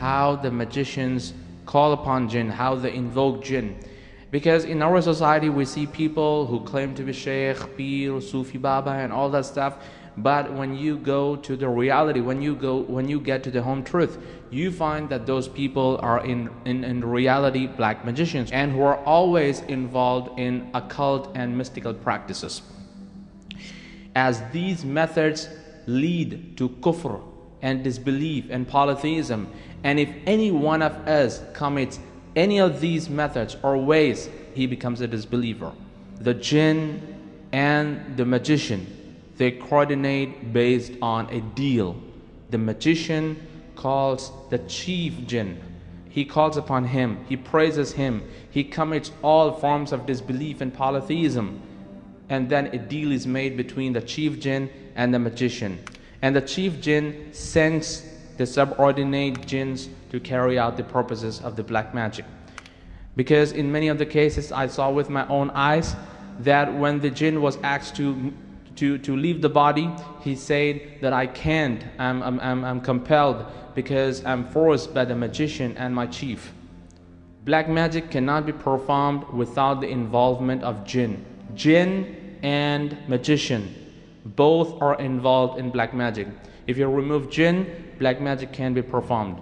how the magicians call upon jinn, how they invoke jinn. Because in our society we see people who claim to be Sheikh, Pir, Sufi Baba and all that stuff, but when you go to the reality, when you get to the home truth, you find that those people are in reality black magicians, and who are always involved in occult and mystical practices. As these methods lead to kufr and disbelief and polytheism, and if any one of us commits any of these methods or ways, he becomes a disbeliever. The jinn and the magician, they coordinate based on a deal. The magician calls the chief jinn. He calls upon him, he praises him, he commits all forms of disbelief and polytheism, and then a deal is made between the chief jinn and the magician. And the chief jinn sends the subordinate jinns to carry out the purposes of the black magic. Because in many of the cases I saw with my own eyes that when the jinn was asked to leave the body, he said that I can't, I'm compelled because I'm forced by the magician and my chief. Black magic cannot be performed without the involvement of jinn. Jinn and magician, both are involved in black magic. If you remove jinn, black magic can be performed.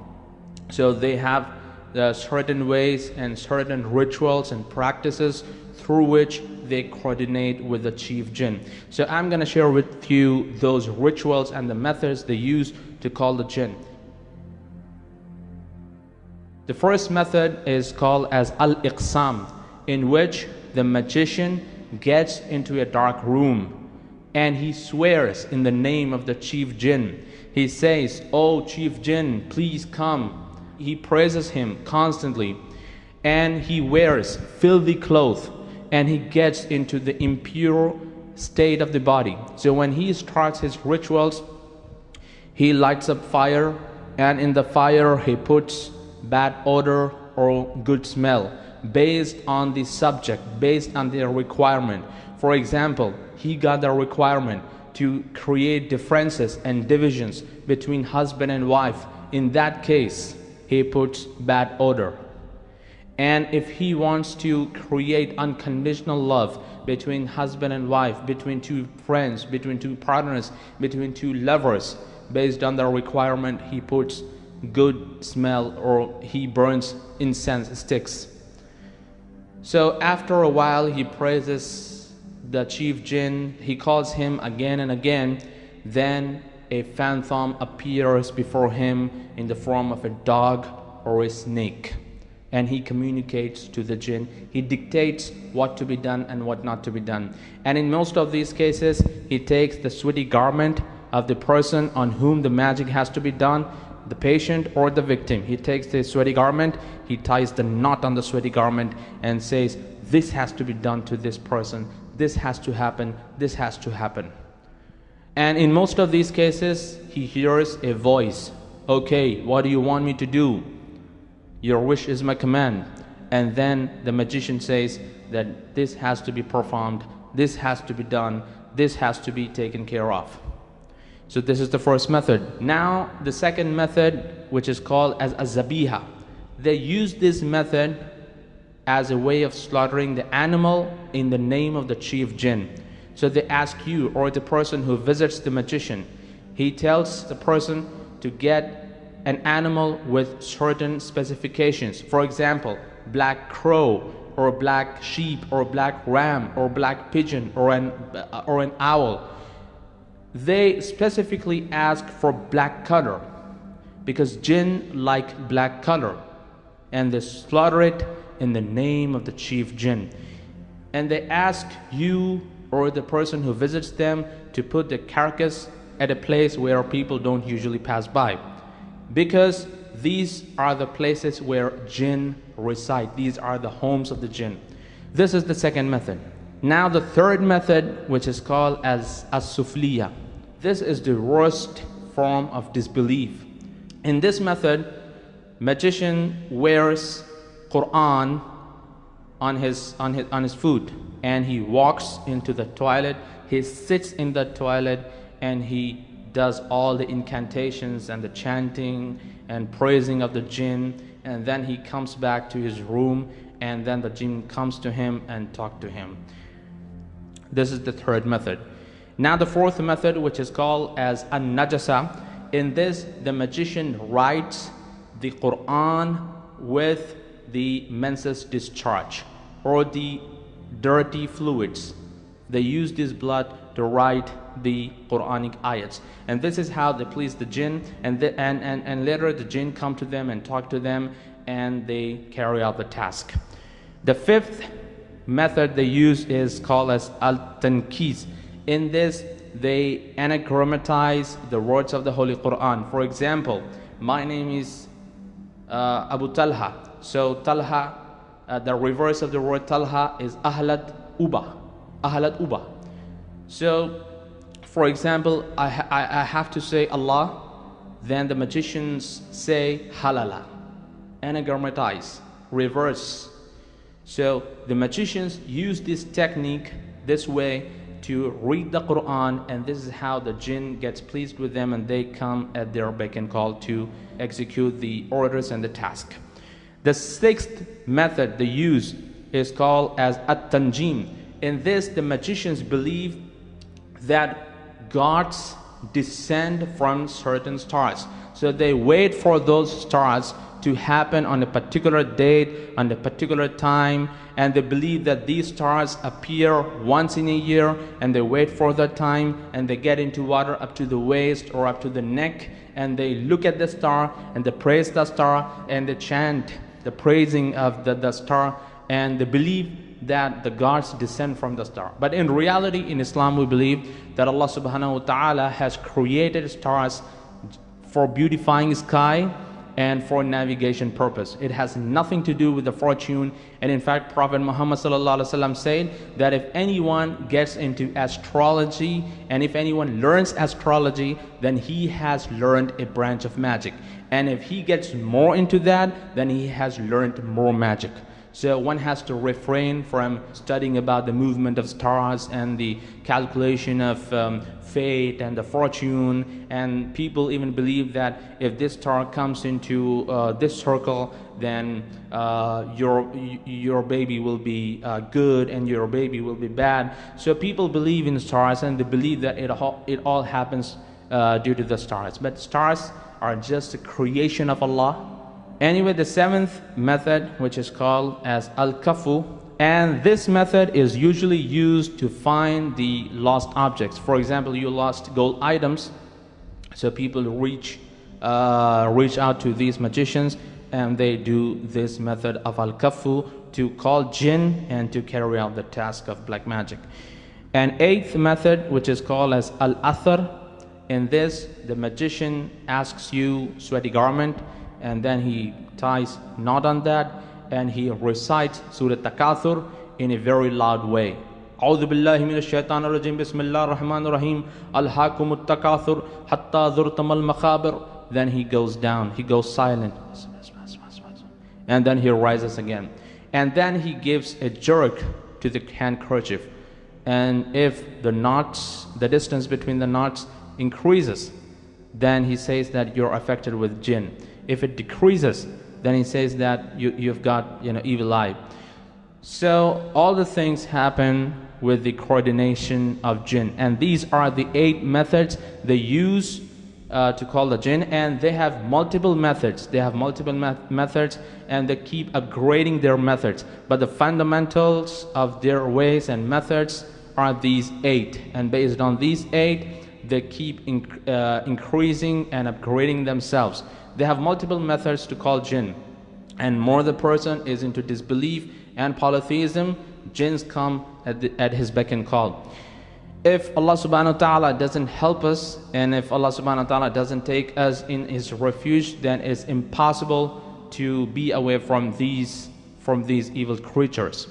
So they have certain ways and certain rituals and practices through which they coordinate with the chief jinn. So I'm going to share with you those rituals and the methods they use to call the jinn. The first method is called as al-iqsam, in which the magician gets into a dark room and he swears in the name of the chief jinn. He says, "Oh chief jinn, please come." He praises him constantly, and he wears filthy clothes, and he gets into the impure state of the body. So when he starts his rituals, he lights up fire, and in the fire he puts bad odor or good smell based on the subject, based on their requirement. For example, he got the requirement to create differences and divisions between husband and wife. In that case, he puts bad odor. And if he wants to create unconditional love between husband and wife, between two friends, between two partners, between two lovers, based on the requirement, he puts good smell, or he burns incense sticks. So after a while, he praises the chief jinn, he calls him again and again. Then a phantom appears before him in the form of a dog or a snake, and he communicates to the jinn. He dictates what to be done and what not to be done. And in most of these cases, he takes the sweaty garment of the person on whom the magic has to be done, the patient or the victim. He takes the sweaty garment, he ties the knot on the sweaty garment and says, "This has to be done to this person, this has to happen, this has to happen." And in most of these cases, he hears a voice. "Okay, what do you want me to do? Your wish is my command." And then the magician says that this has to be performed, this has to be done, this has to be taken care of. So this is the first method. Now the second method, which is called as a-zabiha. They use this method as a way of slaughtering the animal in the name of the chief jinn. So they ask you, or the person who visits the magician, he tells the person to get an animal with certain specifications. For example, black crow, or black sheep, or black ram, or black pigeon, or an owl. They specifically ask for black color because jinn like black color, and they slaughter it in the name of the chief jinn. And they ask you or the person who visits them to put the carcass at a place where people don't usually pass by, because these are the places where jinn reside. These are the homes of the jinn. This is the second method. Now the third method, which is called as as-sufliya. This is the worst form of disbelief. In this method, magician wears Quran on his foot, and he walks into the toilet, he sits in the toilet, and he does all the incantations and the chanting and praising of the jinn, and then he comes back to his room, and then the jinn comes to him and talk to him. This is the third method. Now the fourth method, which is called as an-najasa. In this, the magician writes the Quran with the menses discharge or the dirty fluids. They use this blood to write the Quranic ayats, and this is how they please the jinn, and later the jinn come to them and talk to them, and they carry out the task. The fifth method they use is called as al-tanqis. In this, they anagrammatize the words of the Holy Quran. For example, my name is Abu Talha. So Talha, the reverse of the word Talha is Ahlat Uba. Ahlat Uba. So, for example, I have to say Allah, then the magicians say Halala. Anagrammatize, reverse. So the magicians use this technique, this way, to read the Quran, and this is how the jinn gets pleased with them, and they come at their beck and call to execute the orders and the task. The sixth method they use is called as at-tanjim. In this, the magicians believe that gods descend from certain stars. So they wait for those stars to happen on a particular date, on a particular time, and they believe that these stars appear once in a year, and they wait for that time, and they get into water up to the waist or up to the neck, and they look at the star and they praise the star, and they chant the praising of the star, and they believe that the gods descend from the star. But in reality, in Islam, we believe that Allah subhanahu wa ta'ala has created stars for beautifying sky and for navigation purpose. It has nothing to do with the fortune. And in fact, Prophet Muhammad sallallahu alaihi wasallam said that if anyone gets into astrology and if anyone learns astrology, then he has learned a branch of magic. And if he gets more into that, then he has learned more magic. So one has to refrain from studying about the movement of stars and the calculation of fate and the fortune. And people even believe that if this star comes into this circle, then your baby will be good and your baby will be bad. So people believe in stars, and they believe that it all happens due to the stars. But stars are just a creation of Allah. Anyway, the seventh method, which is called as al-kafu, and this method is usually used to find the lost objects. For example, you lost gold items, so people reach out to these magicians, and they do this method of al-kafu to call jinn and to carry out the task of black magic. And eighth method, which is called as al-athar. In this, the magician asks you sweaty garment, and then he ties knot on that, and he recites Surah Takathur in a very loud way. A'udhu billahi minash shaitanir rajim, bismillahir rahmanir rahim, alhaakumut takathur hatta zurtamal maqabir. Then he goes down, he goes silent, and then he rises again, and then he gives a jerk to the handkerchief, and if the knots, the distance between the knots increases, then he says that you're affected with jinn. If it decreases, then he says that you've got evil eye. So all the things happen with the coordination of jinn, and these are the 8 methods they use to call the jinn, and they have multiple methods. They have multiple methods, and they keep upgrading their methods. But the fundamentals of their ways and methods are these 8, and based on these 8, they keep increasing and upgrading themselves. They have multiple methods to call jinn, and more the person is into disbelief and polytheism, jinns come at his beck and call. If Allah subhanahu wa ta'ala doesn't help us, and if Allah subhanahu wa ta'ala doesn't take us in his refuge, then it's impossible to be away from these evil creatures.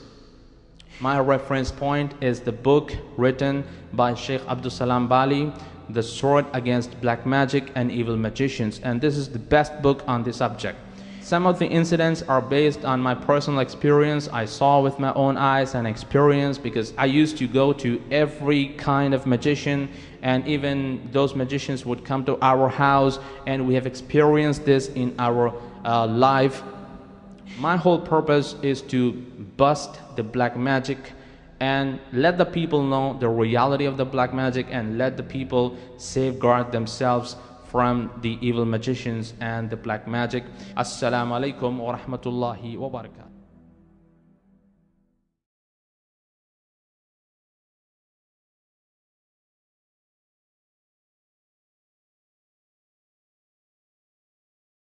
My reference point is the book written by Sheikh Abdul Salam Bali, The Sword Against Black Magic and Evil Magicians, and this is the best book on this subject. Some of the incidents are based on my personal experience. I saw with my own eyes and experience, because I used to go to every kind of magician, and even those magicians would come to our house, and we have experienced this in our life. My whole purpose is to bust the black magic and let the people know the reality of the black magic, and let the people safeguard themselves from the evil magicians and the black magic. Assalamu alaikum wa rahmatullahi wa barakatuh.